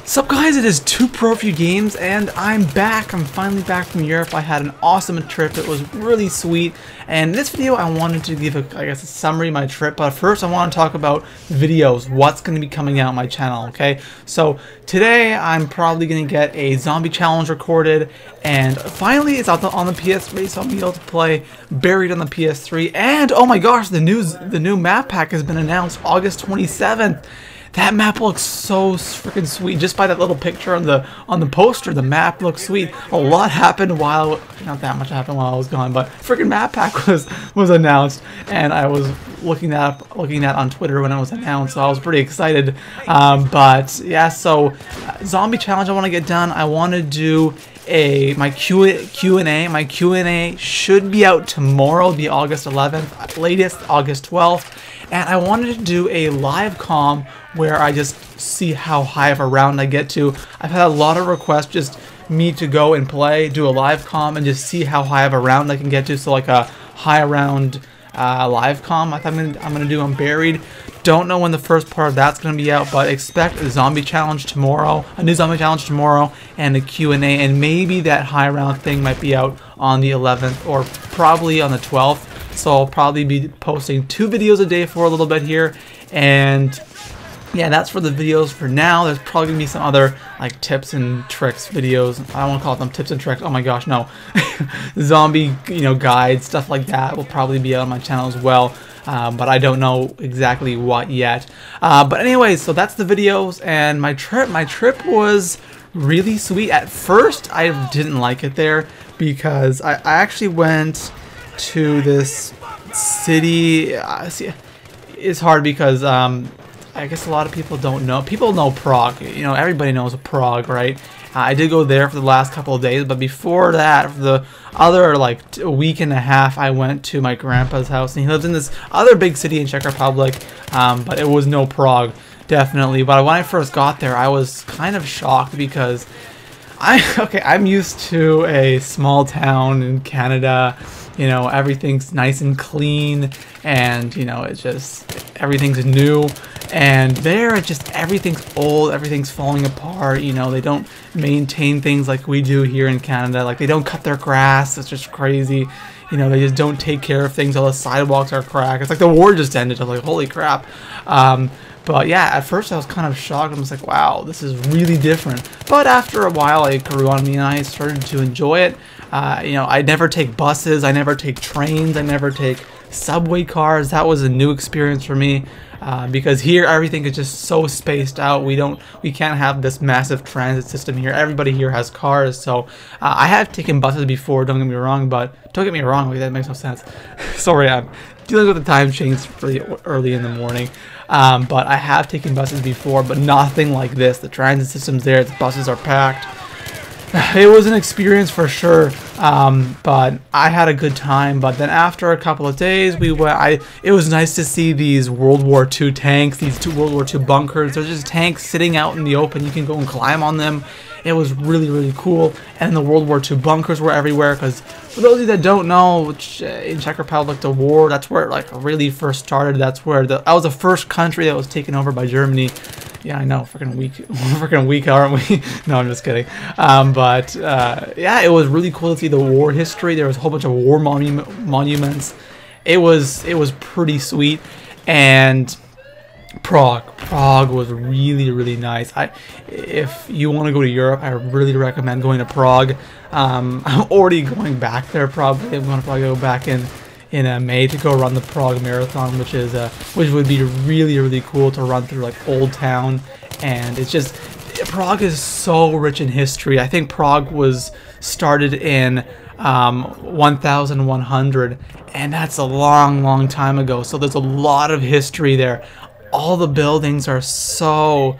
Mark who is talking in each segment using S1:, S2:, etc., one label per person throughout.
S1: Sup guys, it is 2Pro Games and I'm back. I'm finally back from Europe. I had an awesome trip. It was really sweet. And in this video I wanted to give a summary of my trip, but first I want to talk about videos, what's going to be coming out on my channel, okay? So today I'm probably going to get a zombie challenge recorded, and finally it's out on the PS3, so I'll be able to play Buried on the PS3. And oh my gosh, the new map pack has been announced August 27th. That map looks so freaking sweet. Just by that little picture on the poster, the map looks sweet. A lot happened while, not that much happened while I was gone, but freaking map pack was announced, and I was looking at on Twitter when it was announced, so I was pretty excited. But yeah, so zombie challenge I want to get done. I want to do my Q&A. My Q&A should be out tomorrow, the August 11th, latest August 12th. And I wanted to do a live comm where I just see how high of a round I get to. I've had a lot of requests just me to go and play, do a live comm, and just see how high of a round I can get to. So like a high round live comm. I thought I'm gonna do on Buried. Don't know when the first part of that's gonna be out, but expect a zombie challenge tomorrow, a new zombie challenge tomorrow, and a Q&A, and maybe that high round thing might be out on the 11th or probably on the 12th. So I'll probably be posting 2 videos a day for a little bit here, and yeah, that's for the videos for now. There's probably gonna be some other like tips and tricks videos. I don't want to call them tips and tricks. Oh my gosh, no. Zombie, guides, stuff like that will probably be out on my channel as well. But I don't know exactly what yet. But anyways, so that's the videos and my trip. My trip was really sweet. At first, I didn't like it there because I actually went to this city. It's hard because I guess a lot of people don't know. People know Prague. Everybody knows Prague, right? I did go there for the last couple of days, but before that, for the other a week and a half, I went to my grandpa's house, and he lives in this other big city in Czech Republic, but it was no Prague, definitely. But when I first got there, I was kind of shocked because I'm used to a small town in Canada. Everything's nice and clean, and it's just everything's new. And there, it's just everything's old, everything's falling apart. They don't maintain things like we do here in Canada. Like, they don't cut their grass. It's just crazy. They just don't take care of things. All the sidewalks are cracked. It's like the war just ended. I was like, holy crap. But yeah, at first I was kind of shocked. I was like, wow, this is really different. But after a while, it grew on me, and I started to enjoy it. I never take buses. I never take trains. I never take subway cars. That was a new experience for me. Because here everything is just so spaced out. We can't have this massive transit system here. Everybody here has cars, so I have taken buses before, don't get me wrong, but don't get me wrong, that makes no sense. Sorry, I'm dealing with the time change really early in the morning. But I have taken buses before, but nothing like this. The transit system's there, the buses are packed. It was an experience for sure, but I had a good time. But then after a couple of days, it was nice to see these World War II tanks, these 2 World War II bunkers. There's just tanks sitting out in the open. You can go and climb on them. It was really, really cool. And the World War II bunkers were everywhere, because for those of you that don't know, in Czech Republic, the war, that's where it really first started. That's where that was the first country that was taken over by Germany. Yeah, I know, freaking weak, aren't we? No, I'm just kidding. But yeah, it was really cool to see the war history. There was a whole bunch of war monuments. It was pretty sweet. And Prague was really, really nice. If you want to go to Europe, I really recommend going to Prague. I'm already going back there. Probably I'm going to probably go back in May to go run the Prague Marathon, which would be really, really cool to run through Old Town. And it's just, Prague is so rich in history. I think Prague was started in 1100, and that's a long, long time ago. So there's a lot of history there. All the buildings are so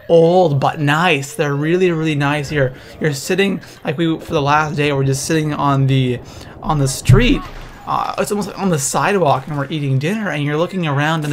S1: old but nice. They're really, really nice. You're sitting for the last day, we're just sitting on the street. It's almost like on the sidewalk, and we're eating dinner, and you're looking around, and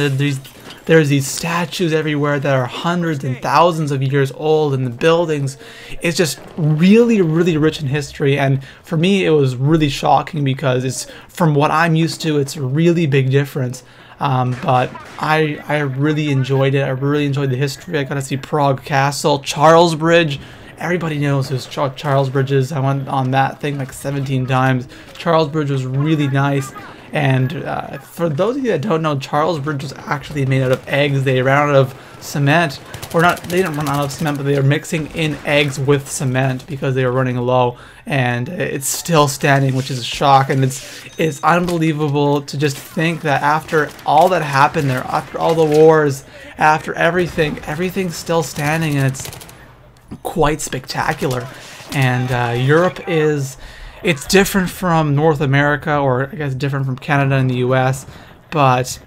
S1: there's these statues everywhere that are hundreds and thousands of years old, and the buildings. It's just really, really rich in history. And for me, it was really shocking because it's, from what I'm used to, it's a really big difference. But I really enjoyed it. I really enjoyed the history. I got to see Prague Castle, Charles Bridge. Everybody knows who Charles Bridge is. I went on that thing like 17 times. Charles Bridge was really nice. And for those of you that don't know, Charles Bridge was actually made out of eggs. They ran out of cement, or not, they didn't run out of cement, but they were mixing in eggs with cement because they were running low, and it's still standing, which is a shock. And it's unbelievable to just think that after all that happened there, after all the wars, after everything's still standing, and it's quite spectacular. And Europe it's different from North America, or I guess different from Canada and the US, but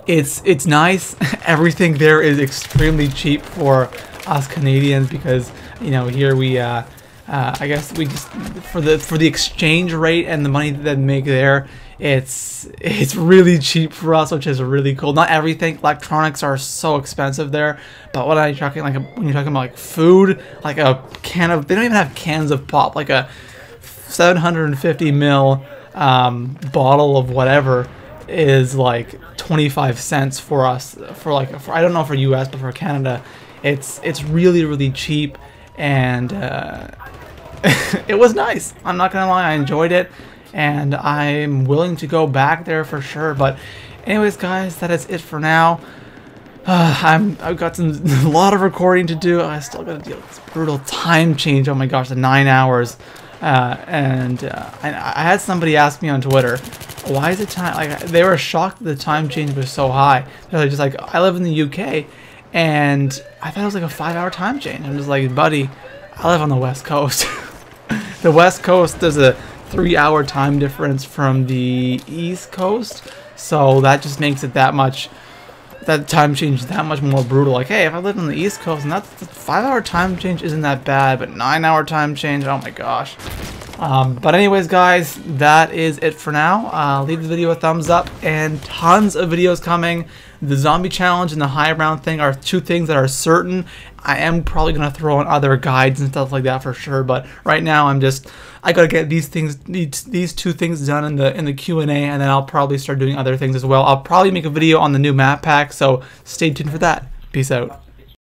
S1: it's nice. Everything there is extremely cheap for us Canadians, because here we I guess we just for the exchange rate and the money that they make there, it's really cheap for us, which is really cool. Not everything, electronics are so expensive there, but what I'm talking when you're talking about like food, like a can of, they don't even have cans of pop, like a 750 ml bottle of whatever is like 25 cents for us. For I don't know for US, but for Canada, it's really cheap, and it was nice. I'm not gonna lie, I enjoyed it, and I'm willing to go back there for sure. But anyways, guys, that is it for now. I've got a lot of recording to do. I still got to deal with this brutal time change. Oh my gosh, the 9 hours. I had somebody ask me on Twitter, why is it time? Like, they were shocked that the time change was so high. They're just like, I live in the UK, and I thought it was like a 5-hour time change. I'm just like, buddy, I live on the West Coast. The West Coast, there's a 3-hour time difference from the East Coast, so that just makes it that time change is that much more brutal. Like, hey, if I lived on the East Coast, and that's 5-hour time change isn't that bad, but 9-hour time change, oh my gosh. But anyways, guys, that is it for now. Leave the video a thumbs up, and tons of videos coming. The zombie challenge and the high round thing are two things that are certain. I am probably gonna throw in other guides and stuff like that for sure, but right now I gotta get these two things done in the Q&A, and then I'll probably start doing other things as well. I'll probably make a video on the new map pack, so stay tuned for that. Peace out.